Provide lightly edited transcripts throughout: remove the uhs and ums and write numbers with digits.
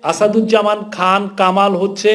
আসাদুজ্জামান খান কামাল হচ্ছে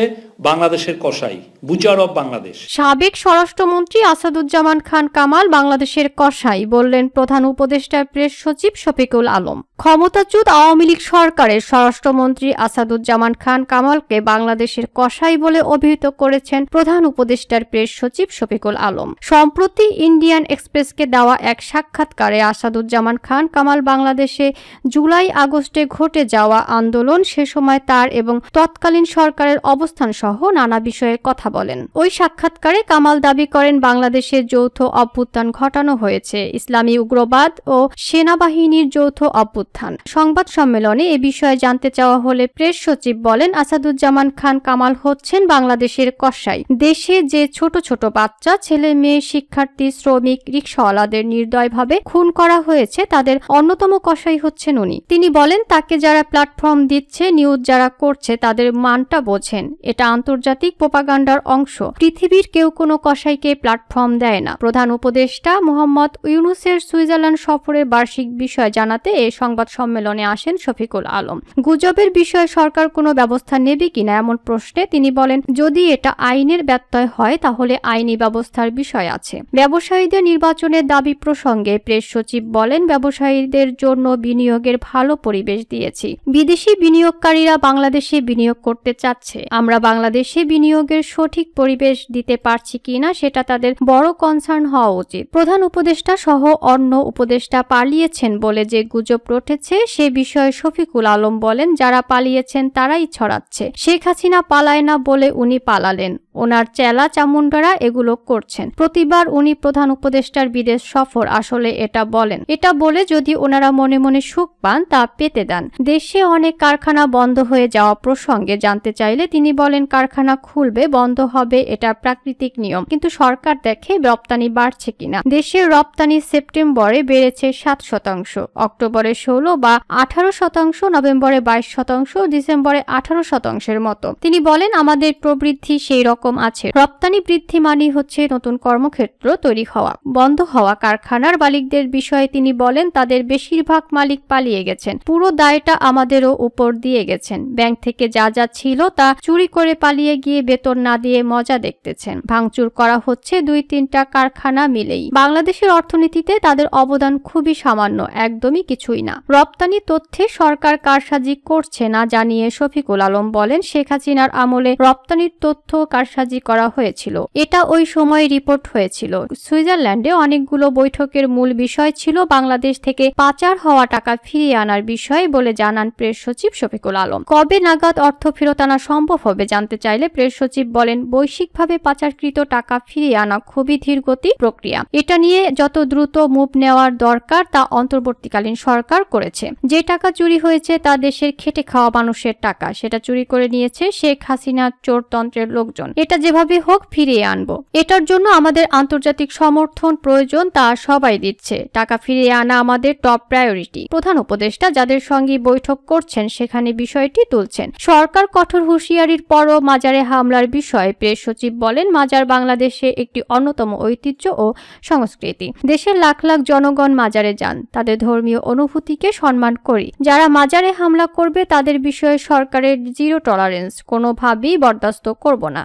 বাংলাদেশের কসাই, বুচার অব বাংলাদেশ। সাবেক স্বরাষ্ট্রমন্ত্রী আসাদুজ্জামান খান কামাল বাংলাদেশের কসাই বললেন প্রধান উপদেষ্টা প্রেস সচিব শফিকুল আলম। ক্ষমতাচ্যুত আওয়ামী লীগ সরকারের স্বরাষ্ট্রমন্ত্রী আসাদুজ্জামান খান কামালকে বাংলাদেশের কসাই বলে অভিহিত করেছেন প্রধান উপদেষ্টার প্রেস সচিব শফিকুল আলম। সম্প্রতি ইন্ডিয়ান এক্সপ্রেসকে দেওয়া এক সাক্ষাৎকারে আসাদুজ্জামান খান কামাল বাংলাদেশে জুলাই আগস্টে ঘটে যাওয়া আন্দোলন, সে সময় তার এবং তৎকালীন সরকারের অবস্থান সহ নানা বিষয়ে কথা বলেন। ওই সাক্ষাৎকারে কামাল দাবি করেন বাংলাদেশে যৌথ অভ্যুত্থান ঘটানো হয়েছে, ইসলামী উগ্রবাদ ও সেনাবাহিনীর যৌথ অভ্যুত্থান। সংবাদ সম্মেলনে এ বিষয়ে জানতে চাওয়া হলে প্রেস সচিব বলেন আসাদুজ্জামান খান কামাল হচ্ছেন বাংলাদেশের কসাই। দেশে যে ছোট ছোট বাচ্চা, ছেলে মেয়ে, শিক্ষার্থী, শ্রমিক, রিকশাওয়ালাদের নির্দয়ভাবে খুন করা হয়েছে তাদের অন্যতম কসাই হচ্ছেন উনি। তিনি বলেন তাকে যারা প্ল্যাটফর্ম দিচ্ছে, নিউজ যারা করছে তাদের মানটা বোঝেন, এটা আন্তর্জাতিক প্রোপাগান্ডার অংশ। পৃথিবীর কেউ কোনো কসাইকে প্ল্যাটফর্ম দেয় না। প্রধান উপদেষ্টা মোহাম্মদ ইউনূসের সুইজারল্যান্ড সফরের বার্ষিক বিষয় জানাতে এ সংবাদ সম্মেলনে আসেন শফিকুল আলম। গুজবের বিষয়ে সরকার কোনো ব্যবস্থা নেবে কিনা এমন প্রশ্নে তিনি বলেন যদি এটা আইনের ব্যত্যয় হয় তাহলে আইনি ব্যবস্থার বিষয় আছে। ব্যবসায়ীদের নির্বাচনের দাবি প্রসঙ্গে প্রেস সচিব বলেন ব্যবসায়ীদের জন্য বিনিয়োগের ভালো পরিবেশ দিয়েছি। বিদেশি বিনিয়োগকারীরা বাংলাদেশে বিনিয়োগ করতে চাচ্ছে, আমরা বাংলাদেশে বিনিয়োগের সঠিক পরিবেশ দিতে পারছি কিনা সেটা তাদের বড় কনসার্ন হওয়া উচিত। প্রধান উপদেষ্টা সহ অন্য উপদেষ্টা পালিয়েছেন বলে যে গুজব রটেছে সে বিষয়ে শফিকুল আলম বলেন যারা পালিয়েছেন তারাই ছড়াচ্ছে। শেখ হাসিনা পালায় না বলে উনি পালালেন, ওনার চেলা চামুন্ডারা এগুলো করছেন। প্রতিবার উনি প্রধান উপদেষ্টার বিদেশ সফর আসলে এটা বলেন, এটা বলে যদি ওনারা মনে মনে সুখ পান তা পেতে দেন। দেশে অনেক কারখানা বন্ধ হয়ে যাওয়া প্রসঙ্গে জানতে চাইলে তিনি বলেন কারখানা খুলবে, বন্ধ হবে, এটা প্রাকৃতিক নিয়ম, কিন্তু সরকার দেখে রপ্তানি বাড়ছে কিনা। দেশের রপ্তানি সেপ্টেম্বরে বেড়েছে 7%, অক্টোবরে 16 বা 18%, নভেম্বরে 22%, ডিসেম্বরে 18%-এর মতো। তিনি বলেন আমাদের প্রবৃদ্ধি সেই রকম আছে। রপ্তানি বৃদ্ধি মানে হচ্ছে নতুন কর্মক্ষেত্র তৈরি হওয়া। বন্ধ হওয়া কারখানার মালিকদের বিষয়ে তিনি বলেন তাদের বেশিরভাগ মালিক পালিয়ে গেছেন, পুরো দায়টা আমাদেরও উপর দিয়ে গেছেন। ব্যাংক থেকে যা যা ছিল তা চুরি করে পালিয়ে গিয়ে বেতন না দিয়ে মজা দেখতেছেন। ভাঙচুর করা হচ্ছে 2-3টা কারখানা মিলেই। বাংলাদেশের অর্থনীতিতে তাদের অবদান খুবই সামান্য, একদমই কিছুই না। রপ্তানি তথ্যে সরকার কারসাজি করছে না জানিয়ে শফিকুল আলম বলেন শেখ হাসিনার আমলে রপ্তানির তথ্য কারসাজি করা হয়েছিল, এটা ওই সময় রিপোর্ট হয়েছিল। সুইজারল্যান্ডে অনেকগুলো বৈঠকের মূল বিষয় ছিল বাংলাদেশ থেকে পাচার হওয়া টাকা ফিরিয়ে আনার বিষয় বলে জানান প্রেস সচিব শফিকুল আলম। কবে নাগাদ অর্থ ফেরত আনা সম্ভব হবে জানতে চাইলে প্রেস সচিব বলেন বৈশ্বিকভাবে পাচারকৃত টাকা ফিরিয়ে আনা খুবই ধীরগতি প্রক্রিয়া, এটা নিয়ে যত দ্রুত মুভ নেওয়ার দরকার তা অন্তর্বর্তীকালীন সরকার করেছে। যে টাকা চুরি হয়েছে তা দেশের খেটে খাওয়া মানুষের টাকা, সেটা চুরি করে নিয়েছে শেখ হাসিনার চোরতন্ত্রের লোকজন, এটা যেভাবে হোক ফিরিয়ে আনবো। এটার জন্য আমাদের আন্তর্জাতিক সমর্থন প্রয়োজন, তা সবাই দিচ্ছে। টাকা ফিরিয়ে আনা আমাদের টপ প্রায়োরিটি। প্রধান উপদেষ্টা যাদের সঙ্গে বৈঠক করছেন সেখানে বিষয়টি তুলছেন। সরকার কঠোর হুঁশিয়ারির পরও মাজারে হামলার বিষয়ে প্রেস সচিব বলেন মাজার বাংলাদেশে একটি অন্যতম ঐতিহ্য ও সংস্কৃতি। দেশের লাখ লাখ জনগণ মাজারে যান, তাদের ধর্মীয় অনুভূতিকে সম্মান করি। যারা মাজারে হামলা করবে তাদের বিষয়ে সরকারের জিরো টলারেন্স, কোনোভাবেই বরদাস্ত করব না।